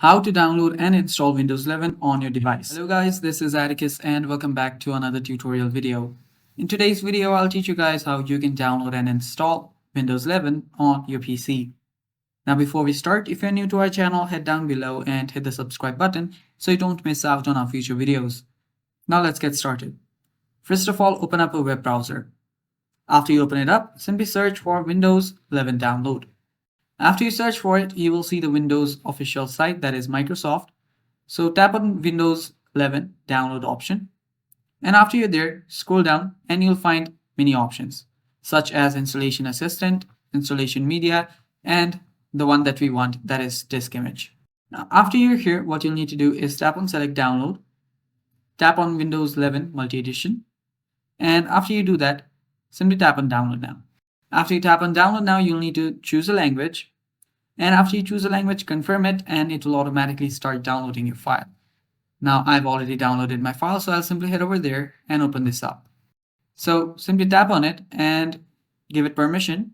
How to download and install Windows 11 on your device. Hello guys, this is Atticus and welcome back to another tutorial video. In today's video, I'll teach you guys how you can download and install Windows 11 on your PC. Now before we start, if you're new to our channel, head down below and hit the subscribe button so you don't miss out on our future videos. Now let's get started. First of all, open up a web browser. After you open it up, simply search for Windows 11 download. After you search for it, you will see the Windows official site, that is Microsoft. So tap on Windows 11 download option. And after you're there, scroll down and you'll find many options such as installation assistant, installation media, and the one that we want, that is disk image. Now, after you're here, what you'll need to do is tap on select download, tap on Windows 11 multi-edition. And after you do that, simply tap on download now. After you tap on download now, you'll need to choose a language. And after you choose a language, confirm it and it will automatically start downloading your file. Now I've already downloaded my file, so I'll simply head over there and open this up. So simply tap on it and give it permission.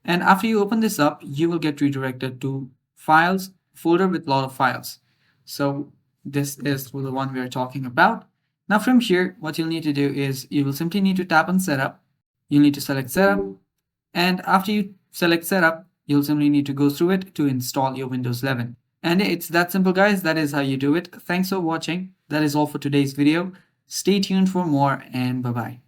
And after you open this up, you will get redirected to files folder with a lot of files. So this is the one we are talking about. Now from here, what you'll need to do is you will simply need to tap on setup. You'll need to select setup, and after you select setup, you'll simply need to go through it to install your Windows 11. And it's that simple, guys. That is how you do it. Thanks for watching. That is all for today's video. Stay tuned for more, and bye-bye.